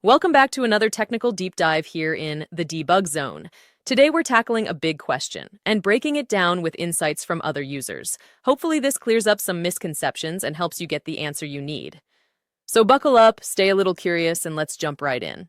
Welcome back to another technical deep dive here in the debug zone. Today we're tackling a big question and breaking it down with insights from other users. Hopefully this clears up some misconceptions and helps you get the answer you need. So buckle up, stay a little curious, and let's jump right in.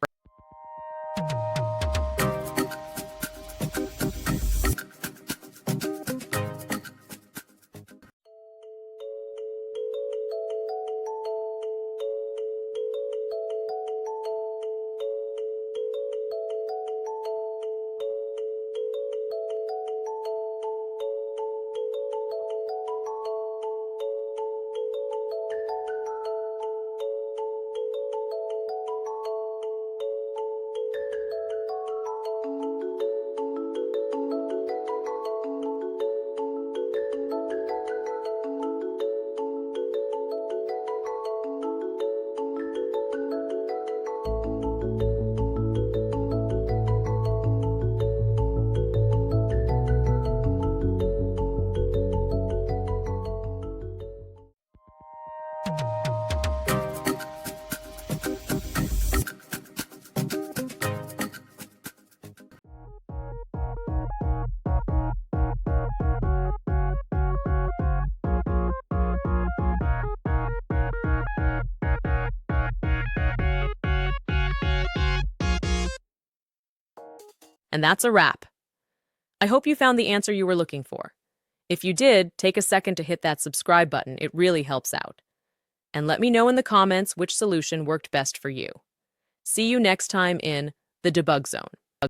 And that's a wrap. I hope you found the answer you were looking for. If you did, take a second to hit that subscribe button. It really helps out. And let me know in the comments which solution worked best for you. See you next time in the debug zone.